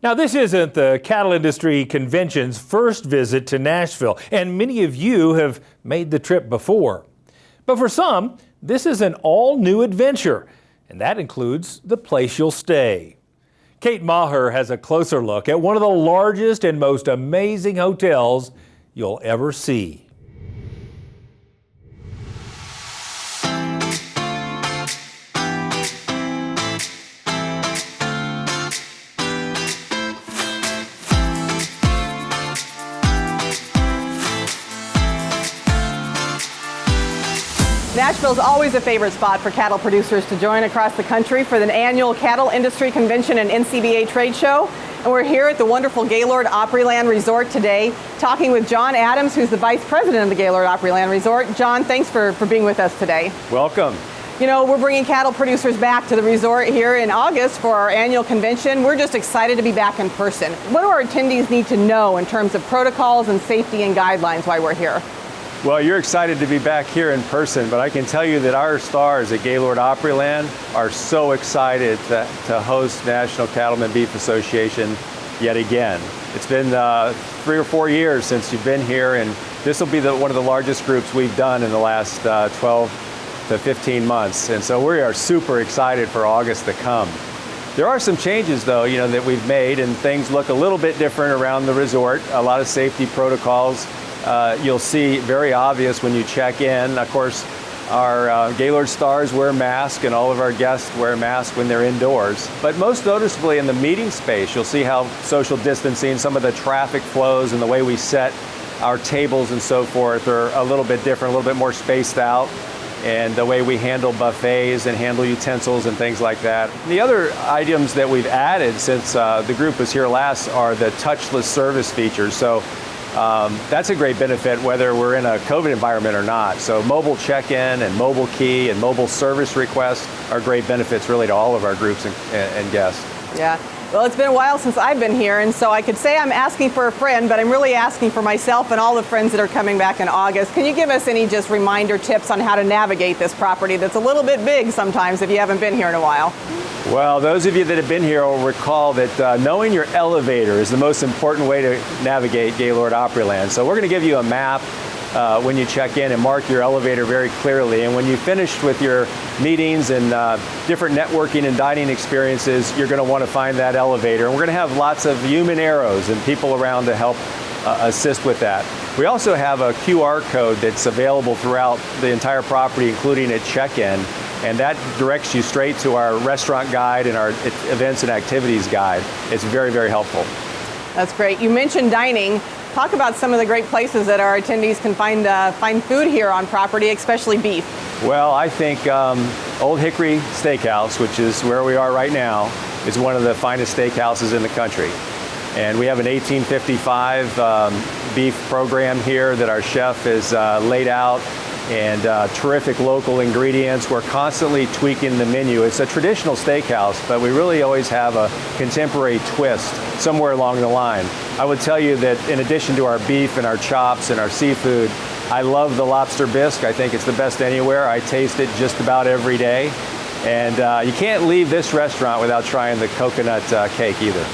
Now, this isn't the cattle industry convention's first visit to Nashville, and many of you have made the trip before. But for some, this is an all-new adventure, and that includes the place you'll stay. Kate Maher has a closer look at one of the largest and most amazing hotels you'll ever see. Nashville is always a favorite spot for cattle producers to join across the country for the annual Cattle Industry Convention and NCBA trade show. And we're here at the wonderful Gaylord Opryland Resort today, talking with John Adams, who's the Vice President of the Gaylord Opryland Resort. John, thanks for being with us today. Welcome. You know, we're bringing cattle producers back to the resort here in August for our annual convention. We're just excited to be back in person. What do our attendees need to know in terms of protocols and safety and guidelines while we're here? Well, you're excited to be back here in person, but I can tell you that our stars at Gaylord Opryland are so excited to host National Cattlemen Beef Association yet again. It's been 3 or 4 years since you've been here, and this will be one of the largest groups we've done in the last 12 to 15 months. And so we are super excited for August to come. There are some changes, though, that we've made, and things look a little bit different around the resort. A lot of safety protocols. You'll see very obvious when you check in. Of course, our Gaylord stars wear masks, and all of our guests wear masks when they're indoors. But most noticeably in the meeting space, you'll see how social distancing, some of the traffic flows, and the way we set our tables and so forth are a little bit different, a little bit more spaced out, and the way we handle buffets and handle utensils and things like that. The other items that we've added since the group was here last are the Touchless Service features. So that's a great benefit whether we're in a COVID environment or not. So mobile check-in and mobile key and mobile service requests are great benefits really to all of our groups and guests. Yeah. Well, it's been a while since I've been here, and so I could say I'm asking for a friend, but I'm really asking for myself and all the friends that are coming back in August. Can you give us any just reminder tips on how to navigate this property that's a little bit big sometimes if you haven't been here in a while? Well, those of you that have been here will recall that knowing your elevator is the most important way to navigate Gaylord Opryland. So we're going to give you a map when you check in and mark your elevator very clearly. And when you finished with your meetings and different networking and dining experiences, you're going to want to find that elevator. And we're going to have lots of human arrows and people around to help assist with that. We also have a QR code that's available throughout the entire property, including at check-in. And that directs you straight to our restaurant guide and our events and activities guide. It's very, very helpful. That's great. You mentioned dining. Talk about some of the great places that our attendees can find food here on property, especially beef. Well, I think Old Hickory Steakhouse, which is where we are right now, is one of the finest steakhouses in the country. And we have an 1855 beef program here that our chef has laid out, and terrific local ingredients. We're constantly tweaking the menu. It's a traditional steakhouse, but we really always have a contemporary twist somewhere along the line. I would tell you that in addition to our beef and our chops and our seafood, I love the lobster bisque. I think it's the best anywhere. I taste it just about every day. And you can't leave this restaurant without trying the coconut cake either.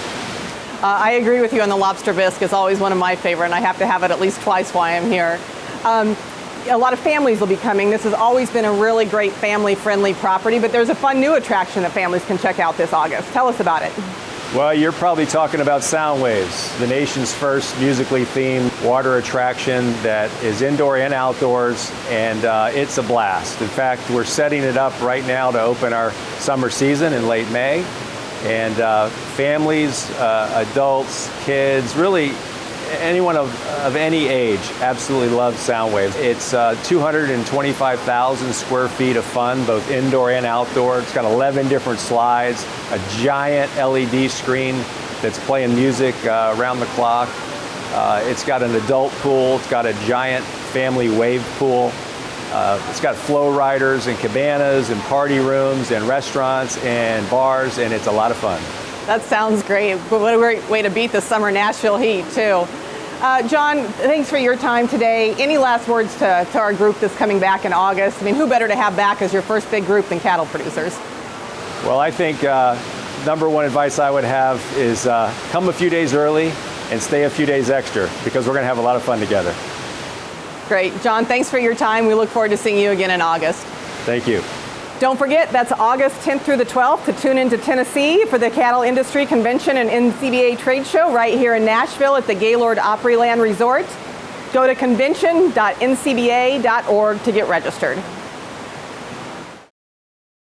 I agree with you on the lobster bisque. It's always one of my favorite, and I have to have it at least twice while I'm here. A lot of families will be coming. This has always been a really great family-friendly property, but there's a fun new attraction that families can check out this August. Tell us about it. Well, you're probably talking about Soundwaves, the nation's first musically themed water attraction that is indoor and outdoors, and it's a blast. In fact, we're setting it up right now to open our summer season in late May, and families, adults, kids, really anyone of any age absolutely loves Soundwaves. It's 225,000 square feet of fun, both indoor and outdoor. It's got 11 different slides, a giant LED screen that's playing music around the clock. It's got an adult pool. It's got a giant family wave pool. It's got flow riders and cabanas and party rooms and restaurants and bars, and it's a lot of fun. That sounds great. What a great way to beat the summer Nashville heat, too. John, thanks for your time today. Any last words to our group that's coming back in August? I mean, who better to have back as your first big group than cattle producers? Well, I think number one advice I would have is come a few days early and stay a few days extra, because we're going to have a lot of fun together. Great. John, thanks for your time. We look forward to seeing you again in August. Thank you. Don't forget, that's August 10th through the 12th to tune into Tennessee for the Cattle Industry Convention and NCBA Trade Show right here in Nashville at the Gaylord Opryland Resort. Go to convention.ncba.org to get registered.